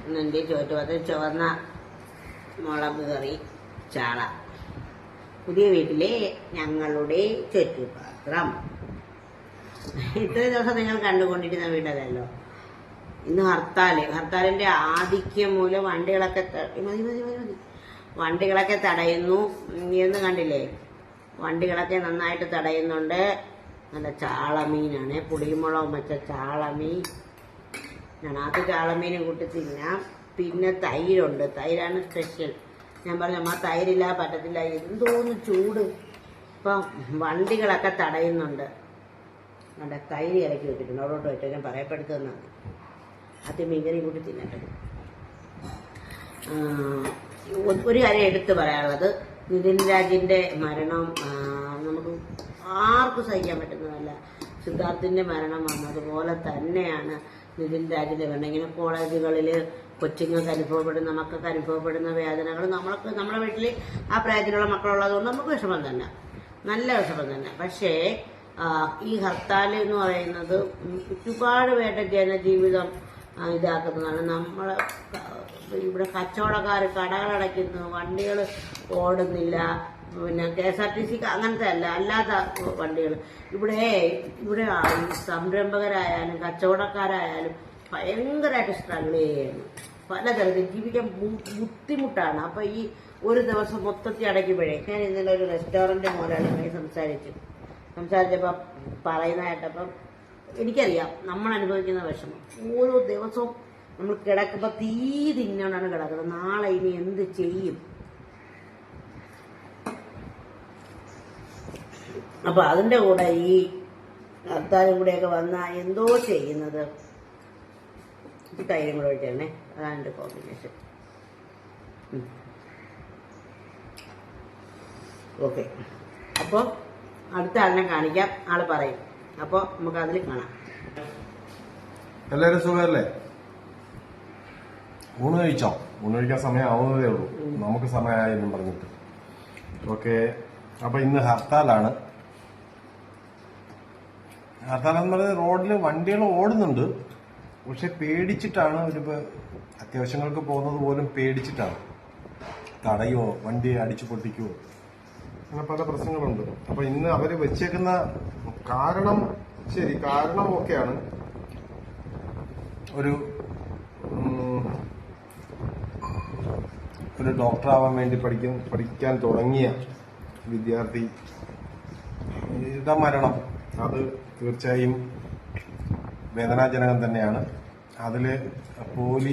എൻ്റെ ചോറ്റുപാത്രം ചുവന്ന മുളക് കറി ചാള. പുതിയ വീട്ടിലെ ഞങ്ങളുടെ ചുറ്റുപാത്രം. ഇത്രയും ദിവസം നിങ്ങൾ കണ്ടുകൊണ്ടിരുന്ന വീടല്ലല്ലോ. ഇന്ന് ഹർത്താലിന്റെ ആധിക്യം മൂലം വണ്ടികളൊക്കെ തടയുന്നു എന്ന് കണ്ടില്ലേ. വണ്ടികളൊക്കെ നന്നായിട്ട് തടയുന്നുണ്ട്. നല്ല ചാളമീനാണ്, പുളിമുളകും വെച്ച ചാളമീൻ. ഞാനത് ചാളമീനും കൂട്ടി തിന്നാം. പിന്നെ തൈരുണ്ട്, തൈരാണ് സ്പെഷ്യൽ. ഞാൻ പറഞ്ഞു അമ്മ തൈരില്ല പറ്റത്തില്ല, എന്തോന്ന് ചൂട്. ഇപ്പം വണ്ടികളൊക്കെ തടയുന്നുണ്ട്. നമ്മുടെ തൈര് ഇറക്കി വെച്ചിട്ടുണ്ട്, അവിടോട്ട് വെച്ചോ, ഞാൻ പറയപ്പെടുത്തുന്നതാണ്. ആദ്യം മീൻകറി കൂട്ടി തിന്നട്ടെ. ഒരു കാര്യം എടുത്തു പറയാനുള്ളത്, നിതിൻ രാജിന്റെ മരണം നമുക്ക് ആർക്കും സഹിക്കാൻ പറ്റുന്നതല്ല. സിദ്ധാർത്ഥിന്റെ മരണം വന്നതുപോലെ തന്നെയാണ് നിതിൻ രാജിന്റെ മരണം. ഇങ്ങനെ കോളേജുകളിൽ കൊച്ചുങ്ങൾക്ക് അനുഭവപ്പെടുന്ന, മക്കൾക്ക് അനുഭവപ്പെടുന്ന വേദനകൾ നമ്മുടെ വീട്ടിൽ ആ പ്രായത്തിലുള്ള മക്കളുള്ളതുകൊണ്ട് നമുക്ക് വിഷമം തന്നെ, നല്ല വിഷമം തന്നെ. പക്ഷേ ഈ ഹർത്താൽ എന്ന് പറയുന്നത് ഒരുപാട് പേരുടെ ജനജീവിതം ഇതാക്കുന്നതാണ്. നമ്മളെ ഇവിടെ കച്ചവടക്കാർ കടകളടയ്ക്കുന്നു, വണ്ടികൾ ഓടുന്നില്ല. പിന്നെ KSRTC അങ്ങനത്തെ അല്ലാത്ത വണ്ടികൾ ഇവിടെ സംരംഭകരായാലും കച്ചവടക്കാരായാലും ഭയങ്കരമായിട്ട് സ്ട്രഗിൾ ചെയ്യുന്നു. പലതരത്തിൽ ജീവിക്കാൻ ബുദ്ധിമുട്ടാണ്. അപ്പൊ ഈ ഒരു ദിവസം മൊത്തത്തിൽ അടയ്ക്കുമ്പോഴേ, ഞാൻ ഇന്നലെ ഒരു റെസ്റ്റോറന്റ് മുതലാളിയുമായി സംസാരിച്ചപ്പോൾ പറയുന്ന കേട്ടപ്പം എനിക്കറിയാം നമ്മൾ അനുഭവിക്കുന്ന വിഷമം. ഓരോ ദിവസവും നമ്മൾ കിടക്കുമ്പോൾ തീ തിന്നാണ് കിടക്കുന്നത്. നാളെ ഇനി എന്ത് ചെയ്യും? അപ്പൊ അതിന്റെ കൂടെ ഈ ഹർത്താലും കൂടെയൊക്കെ വന്നാൽ എന്തോ ചെയ്യുന്നത്. തൈരും കൂടെ ഒഴിച്ചേ, അതാണ് എൻ്റെ കോമ്പിനേഷൻ. ഓക്കെ, അപ്പോൾ അടുത്ത ആളിനെ കാണിക്കാം, ആള് പറയും. അപ്പോൾ നമുക്ക് അതിൽ കാണാം. എല്ലാവരും സുഖമല്ലേ? ഊണ് കഴിച്ചോ? ഊണ് കഴിക്കാൻ സമയം ആവുന്നതേ ഉള്ളൂ, നമുക്ക് സമയമായെന്നും പറഞ്ഞിട്ട്. ഓക്കെ, അപ്പൊ ഇന്ന് ഹർത്താലാണ്. ഹർത്താലെന്ന് പറഞ്ഞാൽ റോഡിൽ വണ്ടികൾ ഓടുന്നുണ്ട്, പക്ഷെ പേടിച്ചിട്ടാണ്. ഒരു അത്യാവശ്യങ്ങൾക്ക് പോകുന്നത് പോലും പേടിച്ചിട്ടാണ്. തടയോ, വണ്ടി അടിച്ചു പൊട്ടിക്കുവോ, അങ്ങനെ പല പ്രശ്നങ്ങളുണ്ട്. അപ്പൊ ഇന്ന് അവര് വെച്ചേക്കുന്ന കാരണം, ശരി, കാരണം ഒക്കെയാണ്. ഒരു ഡോക്ടറാവാൻ വേണ്ടി പഠിക്കാൻ തുടങ്ങിയ വിദ്യാർത്ഥിയുടെ മരണം, അത് തീർച്ചയായും വേദനാജനകം തന്നെയാണ്. അതില് പോലീസ്